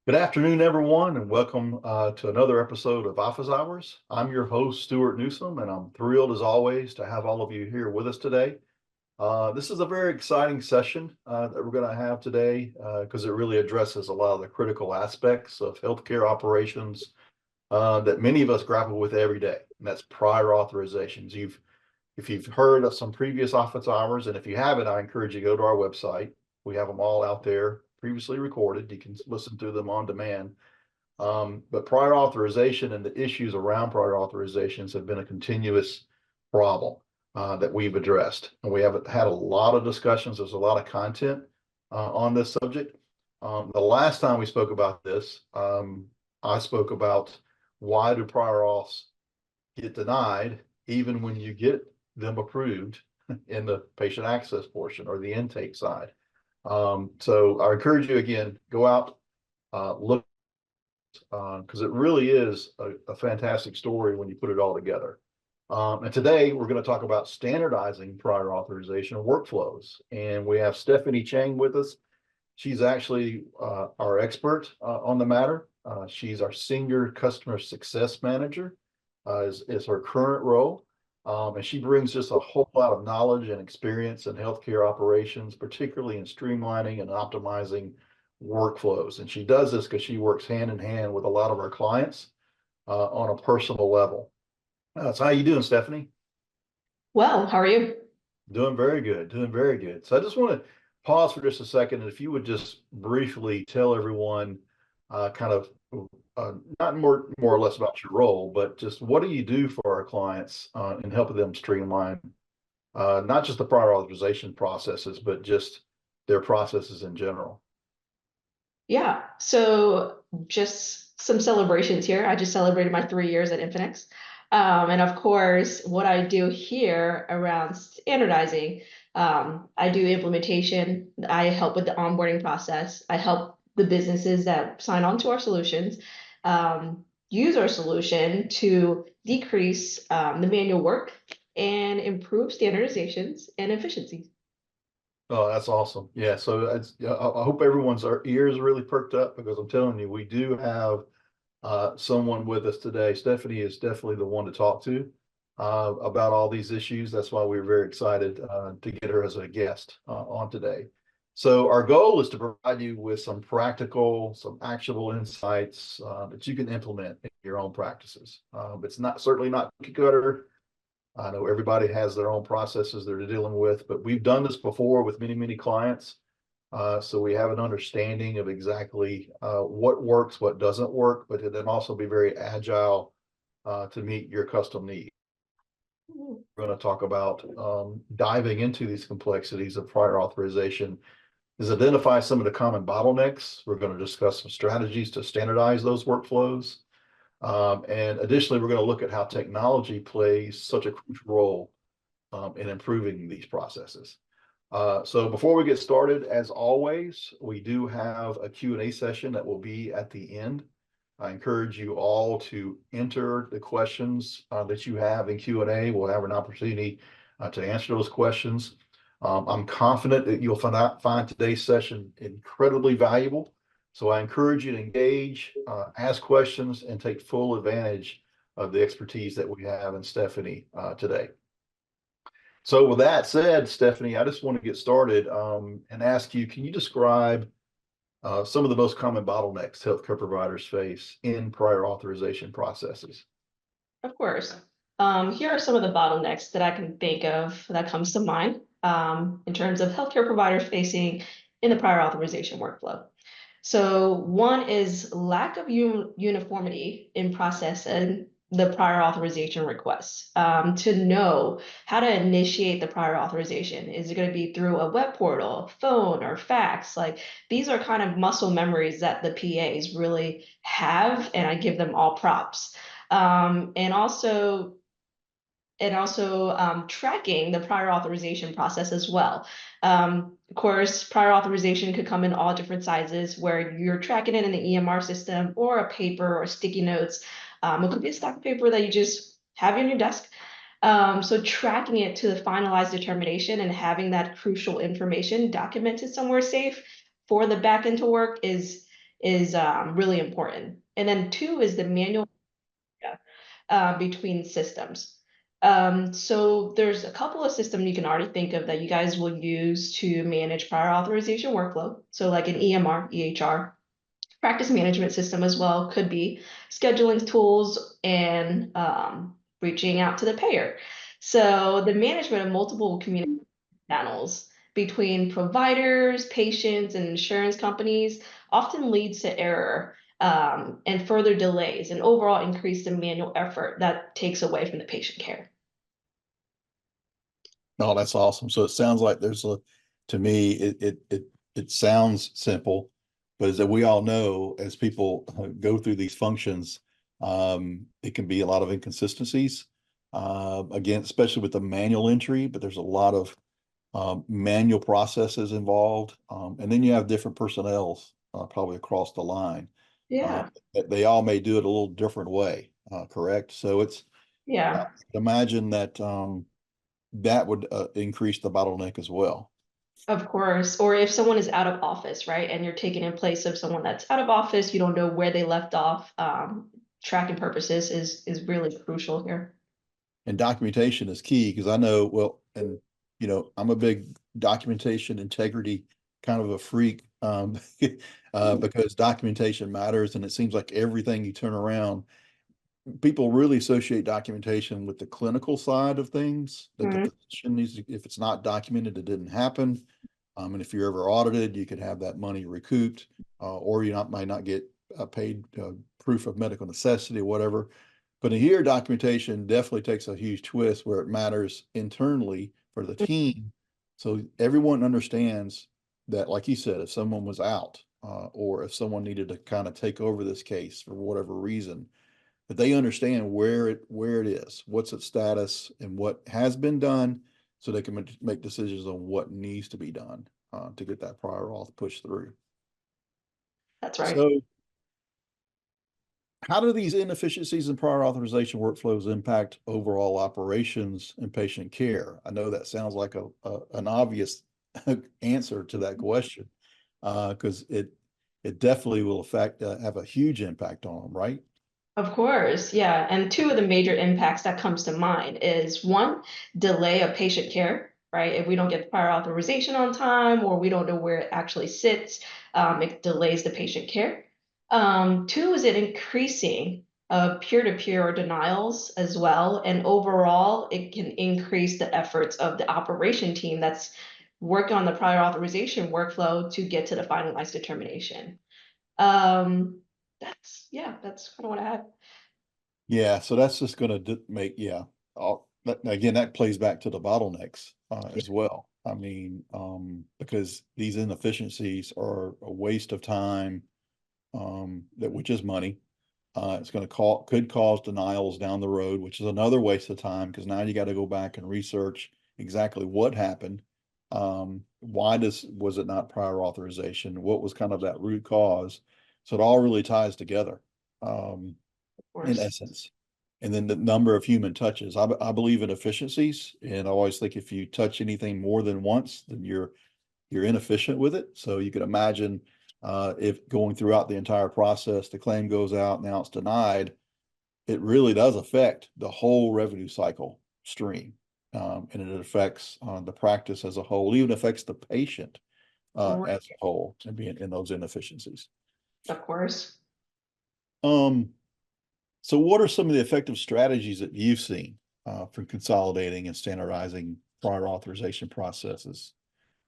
Good afternoon, everyone, and welcome to another episode of Office Hours. I'm your host, Stuart Newsom, and I'm thrilled as always to have all of you here with us today. This is a very exciting session that we're going to have today because it really addresses a lot of the critical aspects of healthcare operations that many of us grapple with every day, and that's prior authorizations. If you've heard of some previous Office Hours, and if you haven't, I encourage you to go to our website. We have them all out there previously recorded. You can listen to them on demand. But prior authorization and the issues around prior authorizations have been a continuous problem that we've addressed. And we have had a lot of discussions. There's a lot of content on this subject. The last time we spoke about this, I spoke about why do prior auths get denied even when you get them approved in the patient access portion or the intake side. So I encourage you again, go out, look, because it really is a fantastic story when you put it all together. And today we're going to talk about standardizing prior authorization workflows. And we have Stephanie Cheng with us. She's actually our expert on the matter. She's our senior customer success manager, is her current role. And she brings just a whole lot of knowledge and experience in healthcare operations, particularly in streamlining and optimizing workflows. And she does this because she works hand in hand with a lot of our clients on a personal level. So how you doing, Stephanie? Well, how are you? Doing very good, doing very good. So I just want to pause for just a second. And if you would just briefly tell everyone kind of not more or less about your role, but just what do you do for our clients in helping them streamline not just the prior authorization processes, but just their processes in general. Yeah, so just some celebrations here. I just celebrated my 3 years at Infinix. And of course, what I do here around standardizing, I do implementation. I help with the onboarding process. I help the businesses that sign on to our solutions use our solution to decrease the manual work and improve standardizations and efficiencies. Oh, that's awesome. Yeah. So I hope everyone's our ears really perked up because I'm telling you, we do have someone with us today. Stephanie is definitely the one to talk to about all these issues. That's why we were very excited to get her as a guest on today. So our goal is to provide you with some practical, some actionable insights that you can implement in your own practices. It's not certainly not cookie cutter. I know everybody has their own processes they're dealing with, but we've done this before with many, many clients. So we have an understanding of exactly what works, what doesn't work, but then also be very agile to meet your custom needs. We're going to talk about diving into these complexities of prior authorization is identify some of the common bottlenecks. We're going to discuss some strategies to standardize those workflows. And additionally, we're going to look at how technology plays such a crucial role in improving these processes. So before we get started, as always, we do have a Q&A session that will be at the end. I encourage you all to enter the questions that you have in Q&A. We'll have an opportunity to answer those questions. I'm confident that you'll find today's session incredibly valuable. So I encourage you to engage, ask questions, and take full advantage of the expertise that we have in Stephanie today. So with that said, Stephanie, I just want to get started and ask you, can you describe some of the most common bottlenecks healthcare providers face in prior authorization processes? Of course. Here are some of the bottlenecks that I can think of that comes to mind in terms of healthcare providers facing in the prior authorization workflow. So one is lack of uniformity in processing the prior authorization requests. To know how to initiate the prior authorization. Is it going to be through a web portal, phone, or fax? Like these are kind of muscle memories that the PAs really have, and I give them all props. And also tracking the prior authorization process as well. Of course, prior authorization could come in all different sizes where you're tracking it in the EMR system or a paper or sticky notes. It could be a stack of paper that you just have on your desk. So tracking it to the finalized determination and having that crucial information documented somewhere safe for the backend to work is is really important. And then two is the manual between systems. So there's a couple of systems you can already think of that you guys will use to manage prior authorization workflow. So like an EMR, EHR, practice management system as well could be scheduling tools and reaching out to the payer. So the management of multiple communication channels between providers, patients, and insurance companies often leads to error and further delays and overall increase in manual effort that takes away from the patient care. No, that's awesome. So it sounds like to me, it sounds simple, but as we all know, as people go through these functions, it can be a lot of inconsistencies. Again, especially with the manual entry, but there's a lot of manual processes involved. And then you have different personnels probably across the line. Uh, Yeah, they all may do it a little different way, correct? So yeah. imagine that that would increase the bottleneck as well. Of course. Or if someone is out of office, right, and you're taking in place of someone that's out of office, you don't know where they left off. Tracking purposes is really crucial here. And documentation is key because I know, well, and I'm a big documentation integrity kind of a freak, because documentation matters, and it seems like everything you turn around, people really associate documentation with the clinical side of things, that the Mhm. physician needs to, if it's not documented, it didn't happen. And if you're ever audited, you could have that money recouped, or might not get paid proof of medical necessity or whatever. But here, documentation definitely takes a huge twist where it matters internally for the team. So everyone understands that, like you said, if someone was out, or if someone needed to kind of take over this case for whatever reason, that they understand where it is, what's its status, and what has been done, so they can make decisions on what needs to be done to get that prior auth pushed through. That's right. So, how do these inefficiencies in prior authorization workflows impact overall operations and patient care? I know that sounds like an obvious answer to that question, because it definitely will have a huge impact on them, right? Of course, yeah. And two of the major impacts that comes to mind is one, delay of patient care, right? If we don't get the prior authorization on time or we don't know where it actually sits, it delays the patient care. Two is it increasing peer-to-peer or denials as well. And overall, it can increase the efforts of the operation team that's working on the prior authorization workflow to get to the finalized determination. Um, that's kind of what I had. Yeah, so that's just going to make, yeah. Again, that plays back to the bottlenecks as well. I mean, because these inefficiencies are a waste of time, which is money. It's going to could cause denials down the road, which is another waste of time because now you got to go back and research exactly what happened. Why was it not prior authorization? What was kind of that root cause? So it all really ties together. Of In course. essence. And then the number of human touches. I believe in efficiencies, and I always think if you touch anything more than once, then you're inefficient with it. So you can imagine if going throughout the entire process, the claim goes out, now it's denied, it really does affect the whole revenue cycle stream. And it affects the practice as a whole, even affects the patient Right. as a whole and being in those inefficiencies. Of course. Um, So what are some of the effective strategies that you've seen for consolidating and standardizing prior authorization processes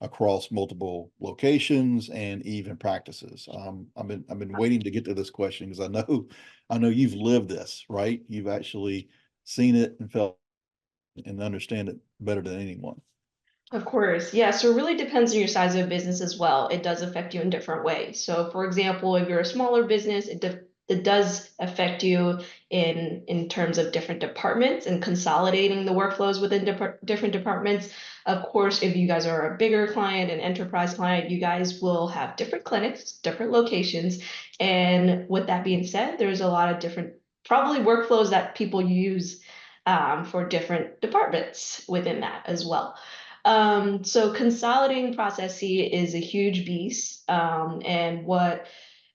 across multiple locations and even practices? I've been waiting to get to this question because I know you've lived this, right? You've actually seen it and felt and understand it better than anyone. Of course. Yeah. So it really depends on your size of business as well. It does affect you in different ways. So for example, if you're a smaller business, it does affect you in terms of different departments and consolidating the workflows within different departments. Of course, if you guys are a bigger client, an enterprise client, you guys will have different clinics, different locations. And with that being said, there's a lot of different probably workflows that people use for different departments within that as well. So consolidating processes is a huge beast. And what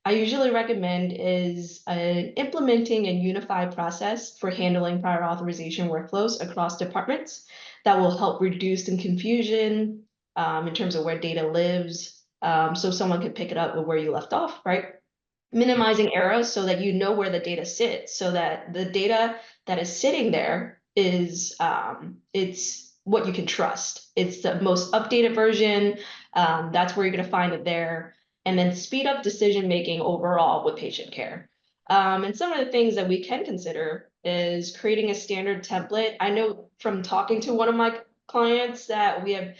I usually recommend is implementing a unified process for handling prior authorization workflows across departments that will help reduce some confusion in terms of where data lives, so someone can pick it up with where you left off, right? Minimizing errors so that you know where the data sits, so that the data that is sitting there is it's what you can trust. It's the most updated version. That's where you're going to find it there, and then speed up decision making overall with patient care. And some of the things that we can consider is creating a standard template. I know from talking to one of my clients that we have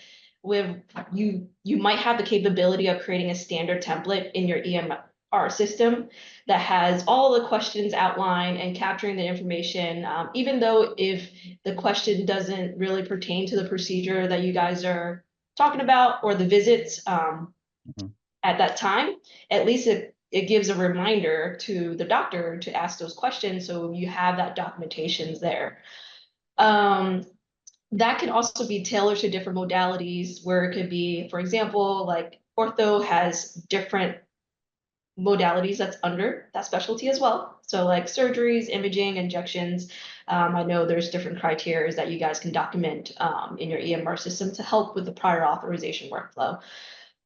you might have the capability of creating a standard template in your EMR system that has all the questions outlined and capturing the information, even though if the question doesn't really pertain to the procedure that you guys are talking about or the visits Mhm. at that time, at least it gives a reminder to the doctor to ask those questions, so you have that documentations there. Um, that can also be tailored to different modalities, where it could be, for example, like ortho has different modalities that's under that specialty as well. So like surgeries, imaging, injections. I know there's different criteria that you guys can document in your EMR system to help with the prior authorization workflow.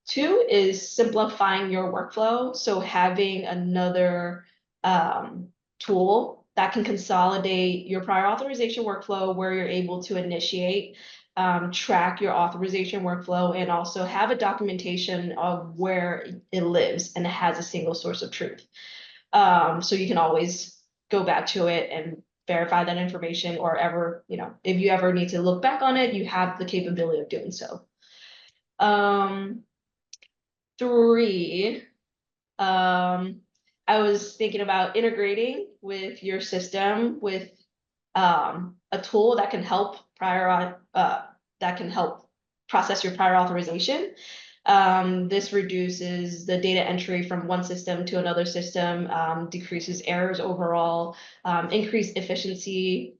Two is simplifying your workflow. So having another tool that can consolidate your prior authorization workflow where you're able to initiate, track your authorization workflow, and also have a documentation of where it lives and it has a single source of truth. So you can always go back to it and verify that information, or ever, if you ever need to look back on it, you have the capability of doing so. Um, Three, I was thinking about integrating with your system with a tool that can help that can help process your prior authorization. This reduces the data entry from one system to another system, decreases errors overall, increase efficiency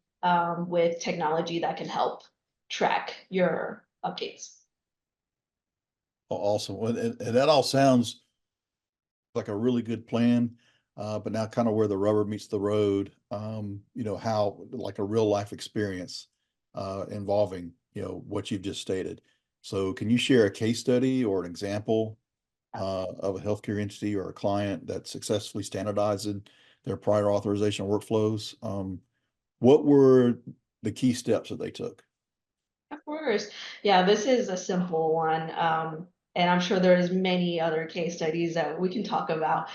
with technology that can help track your updates. Awesome. Well, and that all sounds like a really good plan. But now kind of where the rubber meets the road, how like a real life experience involving, what you've just stated. So can you share a case study or an example of a healthcare entity or a client that successfully standardized their prior authorization workflows? What were the key steps that they took? Of course. Yeah, this is a simple one. And I'm sure there's many other case studies that we can talk about.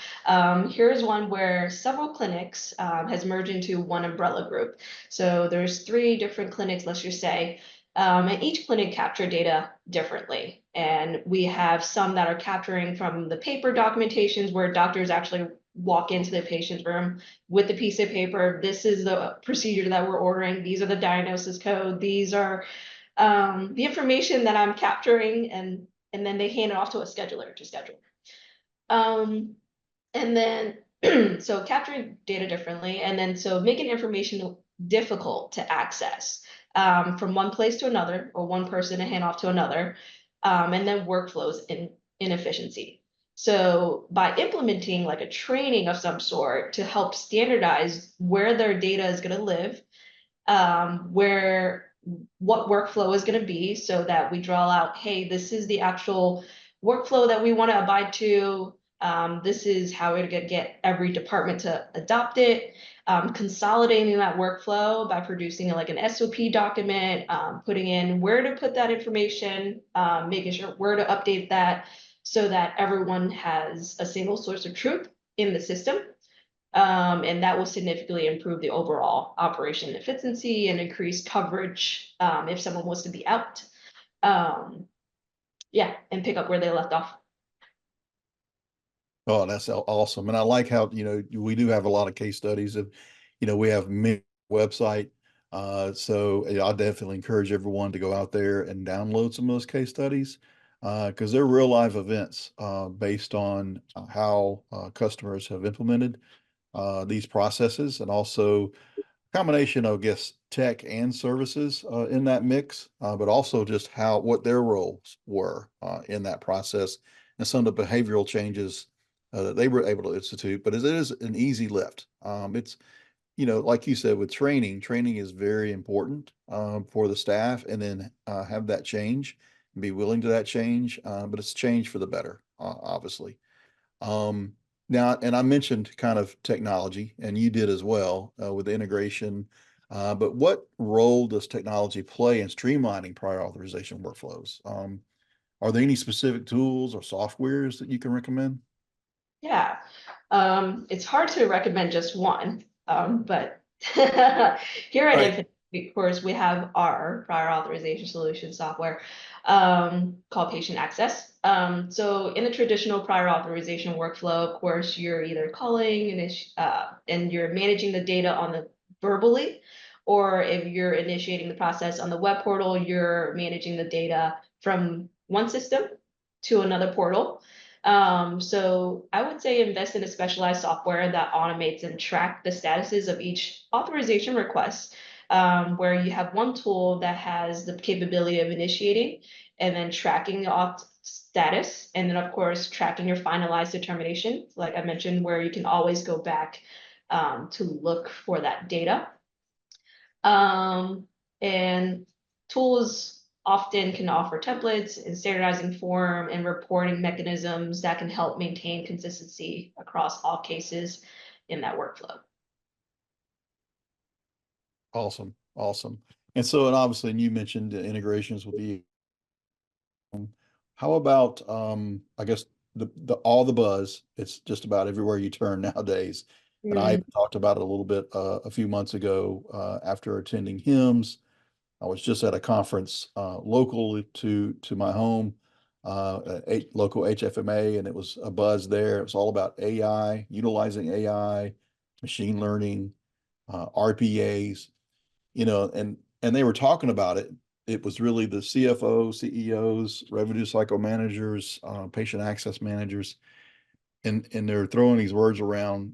Here's one where several clinics has merged into one umbrella group. So there's three different clinics, let's just say, and each clinic capture data differently. And we have some that are capturing from the paper documentations where doctors actually walk into the patient's room with the piece of paper. This is the procedure that we're ordering. These are the diagnosis code. These are the information that I'm capturing, and then they hand it off to a scheduler to schedule. Um, and then so capturing data differently, and then so making information difficult to access from one place to another, or one person to hand off to another, and then workflows in inefficiency. So by implementing like a training of some sort to help standardize where their data is going to live, where what workflow is going to be, so that we draw out, hey, this is the actual workflow that we want to abide to. This is how we're going to get every department to adopt it. Consolidating that workflow by producing like an SOP document, putting in where to put that information, making sure where to update that, so that everyone has a single source of truth in the system. And that will significantly improve the overall operation efficiency and increase coverage if someone was to be out. Yeah, and pick up where they left off. Oh, that's awesome. And I like how, we do have a lot of case studies of, we have many website. So I definitely encourage everyone to go out there and download some of those case studies because they're real life events based on how customers have implemented these processes, and also combination of, I guess, tech and services in that mix, but also just what their roles were in that process and some of the behavioral changes that they were able to institute, but it is an easy lift. It's, like you said, with training is very important for the staff, and then have that change, and be willing to that change. But it's change for the better, obviously. Um, Now, and I mentioned kind of technology, and you did as well with the integration. But what role does technology play in streamlining prior authorization workflows? Are there any specific tools or softwares that you can recommend? Yeah, it's hard to recommend just one, but here at Right. Infinix, of course, we have our prior authorization solution software called Patient Access. So in the traditional prior authorization workflow, of course, you're either calling and you're managing the data on the verbally, or if you're initiating the process on the web portal, you're managing the data from one system to another portal. So I would say invest in a specialized software that automates and track the statuses of each authorization request, where you have one tool that has the capability of initiating and then tracking the auth status, and then of course tracking your finalized determination, like I mentioned, where you can always go back to look for that data. Um, and tools often can offer templates and standardizing form and reporting mechanisms that can help maintain consistency across all cases in that workflow. Awesome. Awesome. And so, and obviously, and you mentioned the integrations with the, how about, I guess the all the buzz, it's just about everywhere you turn nowadays. And I Mm, even talked about it a little bit a few months ago after attending HIMSS. I was just at a conference local to my home, local HFMA, and it was a buzz there. It was all about AI, utilizing AI, machine learning, RPAs, and they were talking about it. It was really the CFO, CEOs, revenue cycle managers, patient access managers, and they're throwing these words around.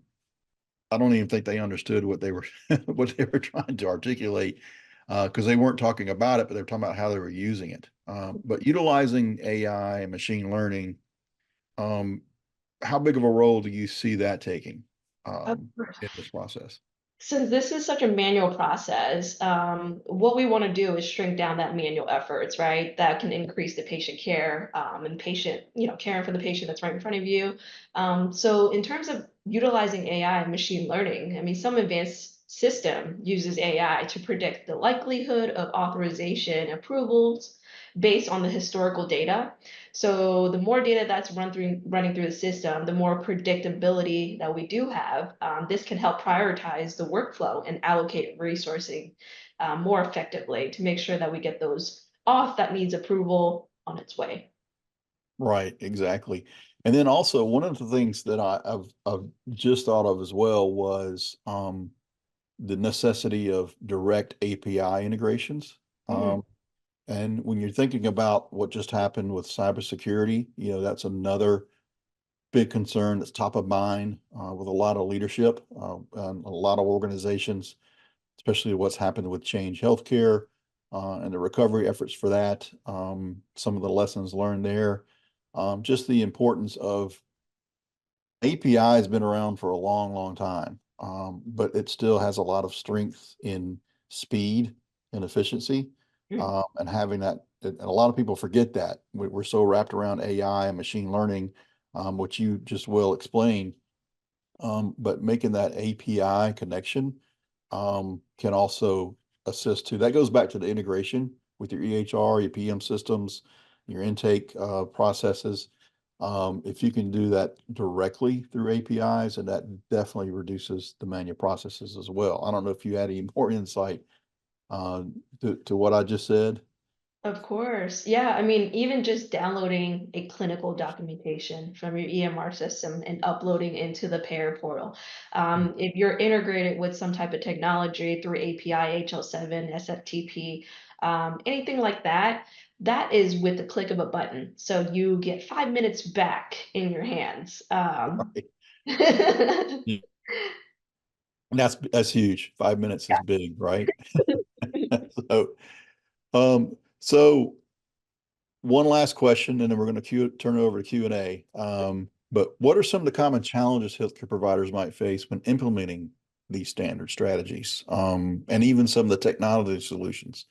I don't even think they understood what they were what they were trying to articulate because they weren't talking about it, but they were talking about how they were using it. But utilizing AI and machine learning, um, how big of a role do you see that taking of in this process? Since this is such a manual process, what we want to do is shrink down that manual efforts, right? That can increase the patient care and patient, caring for the patient that's right in front of you. So in terms of utilizing AI and machine learning, I mean, some advanced system uses AI to predict the likelihood of authorization approvals based on the historical data. So the more data that's running through the system, the more predictability that we do have. This can help prioritize the workflow and allocate resourcing more effectively to make sure that we get those off that needs approval on its way. Right, exactly. And then also one of the things that I've just thought of as well was the necessity of direct API integrations. Mhm. And when you're thinking about what just happened with cybersecurity, that's another big concern that's top of mind with a lot of leadership and a lot of organizations, especially what's happened with Change Healthcare and the recovery efforts for that. Some of the lessons learned there, just the importance of API has been around for a long, long time, but it still has a lot of strength in speed and efficiency, and having that. And a lot of people forget that we're so wrapped around AI and machine learning, which you just well explained. But making that API connection can also assist too. That goes back to the integration with your EHR, your PM systems, your intake processes. If you can do that directly through APIs, and that definitely reduces the manual processes as well. I don't know if you had any more insight uh, to what I just said. Of course. Yeah. I mean, even just downloading a clinical documentation from your EMR system and uploading into the payer portal. If you're integrated with some type of technology through API, HL7, SFTP, anything like that, that is with the click of a button. So you get 5 minutes back in your hands. Right. Yeah. And that's huge. 5 minutes is big, right? So, so one last question, and then we're going to turn it over to Q&A. But what are some of the common challenges healthcare providers might face when implementing these standard strategies, and even some of the technology solutions,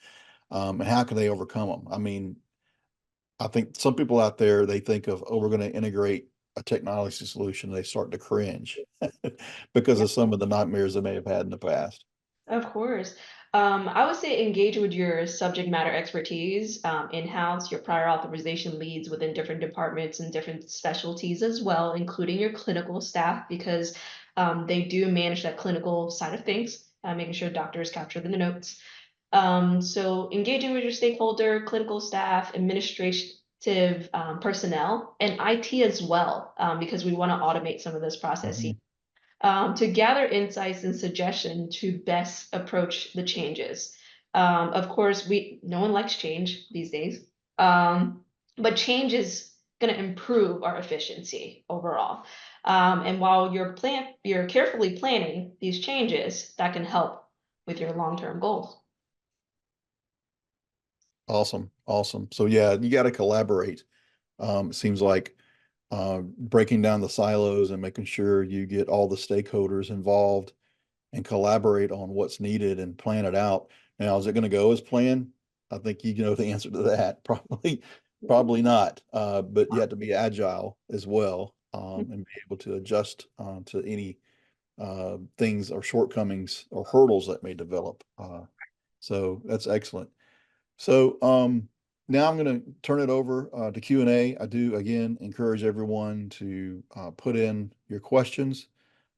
and how can they overcome them? I mean, I think some people out there, they think of, oh, we're going to integrate a technology solution. They start to cringe because of some of the nightmares they may have had in the past. Of course. I would say engage with your subject matter expertise in-house, your prior authorization leads within different departments and different specialties as well, including your clinical staff, because they do manage that clinical side of things, making sure doctors capture the notes. So engaging with your stakeholder, clinical staff, administrative personnel, and IT as well, because we want to automate some of this processes Mhm. to gather insights and suggestion to best approach the changes. Of course, no one likes change these days, but change is going to improve our efficiency overall. And while you're carefully planning these changes, that can help with your long-term goals. Awesome. Awesome. So yeah, you got to collaborate. It seems like breaking down the silos and making sure you get all the stakeholders involved and collaborate on what's needed and plan it out. Now, is it going to go as planned? I think you know the answer to that. Probably not. But you have to be agile as well, and be able to adjust to any things or shortcomings or hurdles that may develop. So that's excellent. So now I'm going to turn it over to Q&A. I do, again, encourage everyone to put in your questions.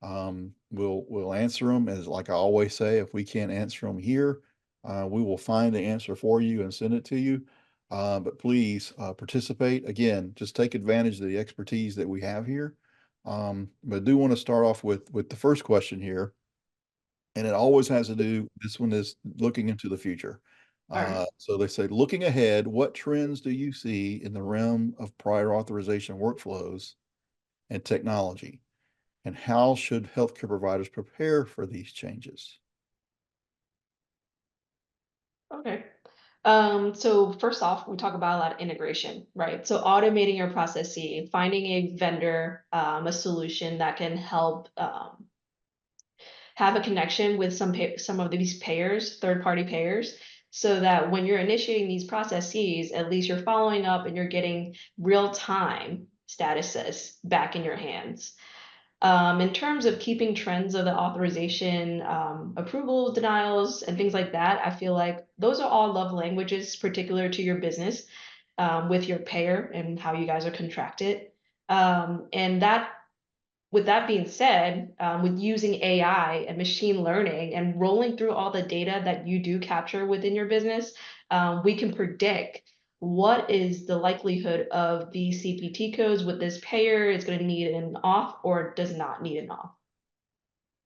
We'll answer them. As like I always say, if we can't answer them here, we will find the answer for you and send it to you. But please participate. Again, just take advantage of the expertise that we have here. But I do want to start off with the first question here. And it always has to do, this one is looking into the future. All right. So they say, looking ahead, what trends do you see in the realm of prior authorization workflows and technology? And how should healthcare providers prepare for these changes? Okay. So first off, we talk about a lot of integration, right? So automating your processing, finding a vendor, a solution that can help have a connection with some of these payers, third-party payers, so that when you're initiating these processes, at least you're following up and you're getting real-time statuses back in your hands. In terms of keeping trends of the authorization, approval denials, and things like that, I feel like those are all love languages particular to your business, with your payer and how you guys are contracted. And that, with that being said, with using AI and machine learning and rolling through all the data that you do capture within your business, we can predict what is the likelihood of the CPT codes with this payer is going to need an off or does not need an off.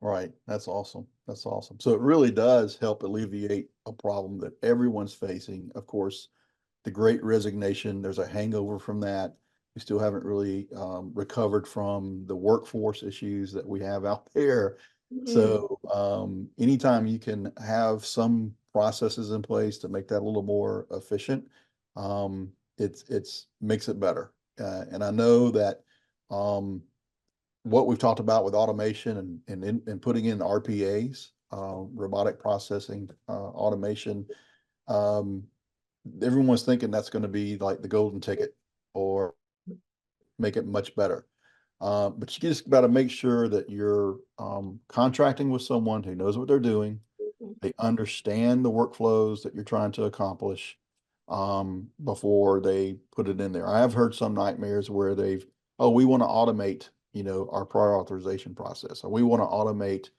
Right. That's awesome. That's awesome. So it really does help alleviate a problem that everyone's facing. Of course, the great resignation, there's a hangover from that. We still haven't really recovered from the workforce issues that we have out there. Mhm. So anytime you can have some processes in place to make that a little more efficient, it's makes it better. And I know that what we've talked about with automation and putting in RPAs, robotic processing automation, um, everyone's thinking that's going to be like the golden ticket or make it much better. But you just got to make sure that you're contracting with someone who knows what they're doing. They understand the workflows that you're trying to accomplish before they put it in there. I have heard some nightmares where oh, we want to automate, our prior authorization process, or we want to automate,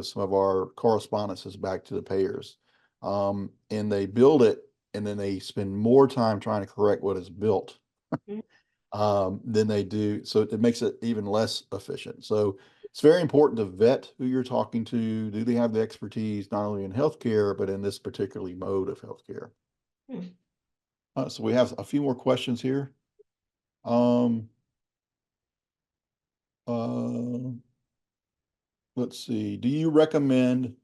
some of our correspondences back to the payers. And they build it and then they spend more time trying to correct what is built than they do. So it makes it even less efficient. So it's very important to vet who you're talking to. Do they have the expertise not only in healthcare, but in this particularly mode of healthcare? Mhm. So we have a few more questions here. Um, uh, let's see. Do you recommend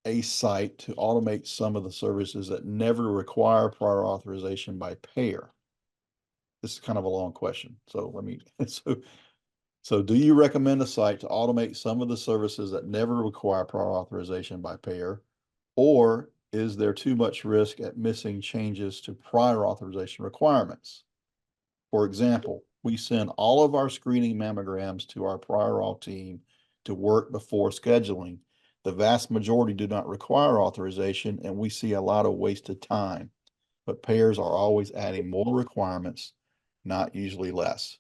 a site to automate some of the services that never require prior authorization by payer? This is kind of a long question. So let me, so So do you recommend a site to automate some of the services that never require prior authorization by payer? Or is there too much risk at missing changes to prior authorization requirements? For example, we send all of our screening mammograms to our prior auth team to work before scheduling. The vast majority do not require authorization, and we see a lot of wasted time. But payers are always adding more requirements, not usually less.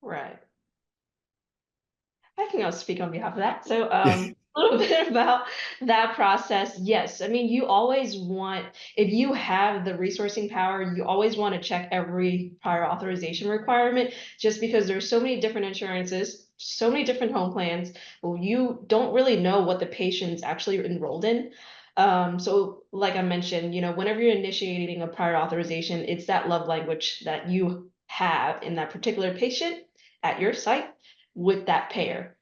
Right. I think I'll speak on behalf of that. So, a little bit about that process. Yes, I mean, you always want, if you have the resourcing power, you always want to check every prior authorization requirement, just because there's so many different insurances, so many different home plans. Well, you don't really know what the patient's actually enrolled in. So like I mentioned, whenever you're initiating a prior authorization, it's that love language that you have in that particular patient at your site with that payer.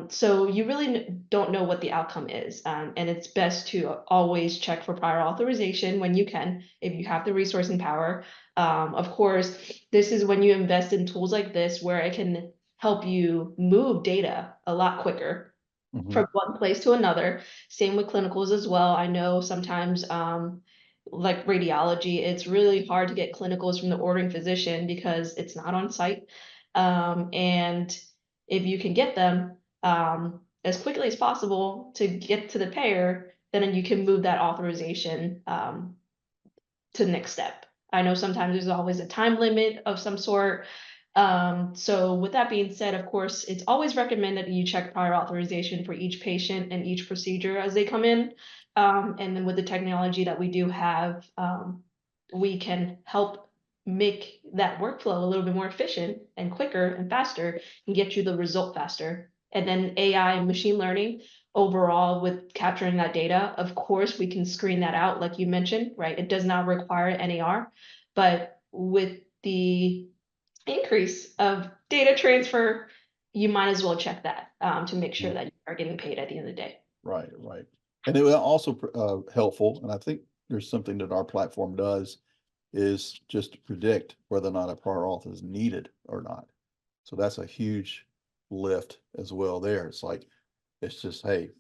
So you really don't know what the outcome is. And it's best to always check for prior authorization when you can, if you have the resource and power. Of course, this is when you invest in tools like this where it can help you move data a lot quicker Mhm. from one place to another. Same with clinicals as well. I know sometimes, like radiology, it's really hard to get clinicals from the ordering physician because it's not on site. And if you can get them as quickly as possible to get to the payer, then you can move that authorization to the next step. I know sometimes there's always a time limit of some sort. So with that being said, of course, it's always recommended that you check prior authorization for each patient and each procedure as they come in. And then with the technology that we do have, we can help make that workflow a little bit more efficient and quicker and faster and get you the result faster. And then AI and machine learning overall with capturing that data. Of course, we can screen that out, like you mentioned, right? It does not require NAR, but with the increase of data transfer, you might as well check that to make sure that you are getting paid at the end of the day. Right, right. And it was also helpful, and I think there's something that our platform does is just to predict whether or not a prior auth is needed or not. So that's a huge lift as well there. It's like, it's just, hey,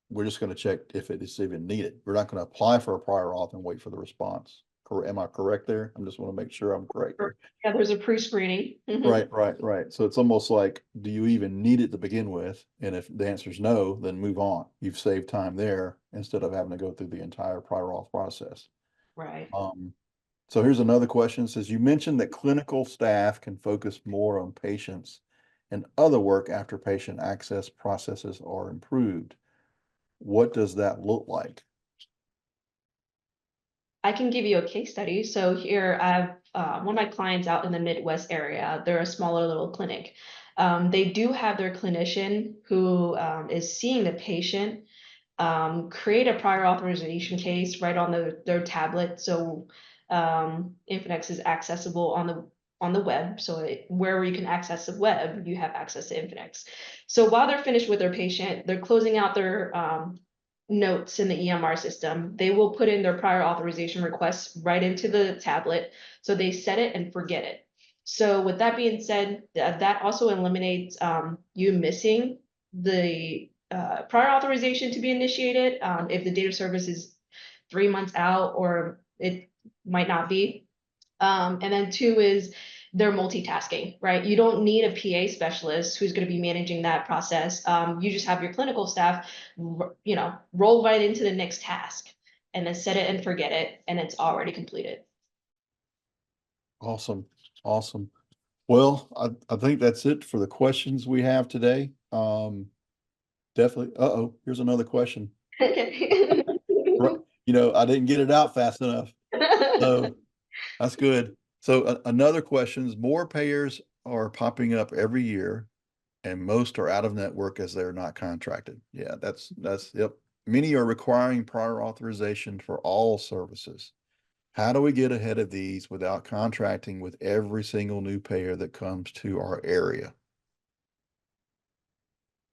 we're just going to check if it is even needed. We're not going to apply for a prior auth and wait for the response. Am I correct there? I just want to make sure I'm correct there. Yeah, there's a pre-screening. Right, right, right. So it's almost like, do you even need it to begin with? And if the answer is no, then move on. You've saved time there instead of having to go through the entire prior auth process. Right. Um, so here's another question. It says, you mentioned that clinical staff can focus more on patients and other work after patient access processes are improved. What does that look like? I can give you a case study. So here I have one of my clients out in the Midwest area. They're a smaller little clinic. They do have their clinician who is seeing the patient create a prior authorization case right on their tablet. So Infinx is accessible on the web. So wherever you can access the web, you have access to Infinx. So while they're finished with their patient, they're closing out their notes in the EMR system. They will put in their prior authorization requests right into the tablet. So they set it and forget it. So with that being said, that also eliminates you missing the prior authorization to be initiated if the data service is 3 months out or it might not be. And then two is they're multitasking, right? You don't need a PA specialist who's going to be managing that process. You just have your clinical staff, roll right into the next task and then set it and forget it, and it's already completed. Awesome. Awesome. Well, I think that's it for the questions we have today. Definitely. Here's another question. Okay. Right. I didn't get it out fast enough. So that's good. So another question is, more payers are popping up every year and most are out of network as they're not contracted. Yeah, yep. Many are requiring prior authorization for all services. How do we get ahead of these without contracting with every single new payer that comes to our area?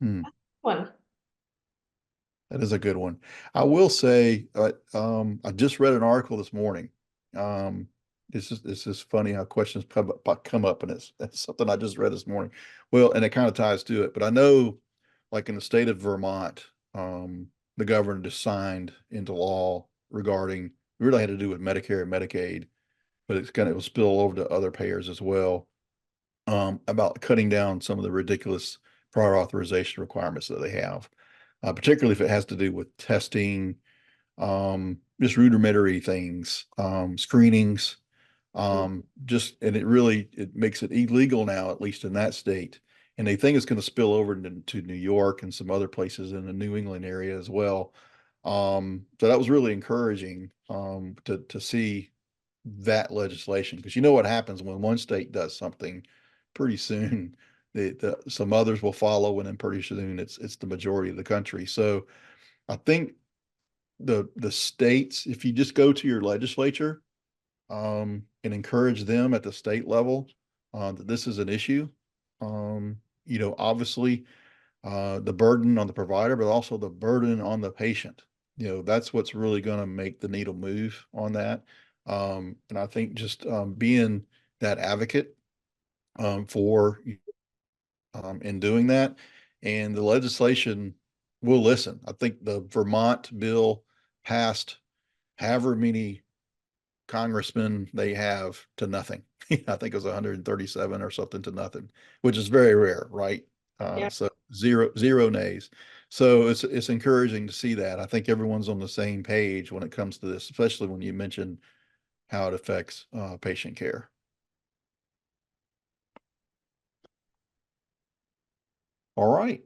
Hmm. One. That is a good one. I will say, I just read an article this morning. Um, This is funny how questions come up, and it's something I just read this morning. Well, and it kind of ties to it, but I know, like in the state of Vermont, the governor just signed into law regarding, it really had to do with Medicare and Medicaid, but it will spill over to other payers as well, about cutting down some of the ridiculous prior authorization requirements that they have, particularly if it has to do with testing, just rudimentary things, screenings, and it makes it illegal now, at least in that state. And they think it's going to spill over to New York and some other places in the New England area as well. So that was really encouraging, to see that legislation, because you know what happens when one state does something, pretty soon some others will follow, and then pretty soon it's the majority of the country. So I think the states, if you just go to your legislature, and encourage them at the state level, that this is an issue. Obviously, the burden on the provider, but also the burden on the patient. That's what's really going to make the needle move on that. And I think just, being that advocate, for, in doing that, and the legislation will listen. I think the Vermont bill passed however many congressmen they have to nothing. I think it was 137 or something to nothing, which is very rare, right? Yeah. So zero nays. So it's encouraging to see that. I think everyone's on the same page when it comes to this, especially when you mention how it affects, patient care. All right.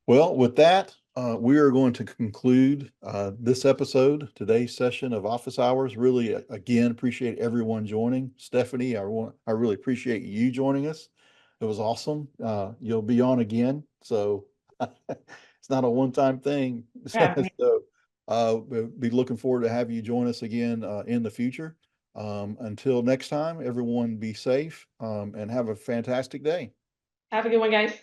Well, with that, we are going to conclude, this episode, today's session of Office Hours. Really, again, appreciate everyone joining. Stephanie, I really appreciate you joining us. It was awesome. You'll be on again, so it's not a one-time thing. Yeah. So, we'll be looking forward to have you join us again, in the future. Until next time, everyone be safe, and have a fantastic day. Have a good one, guys.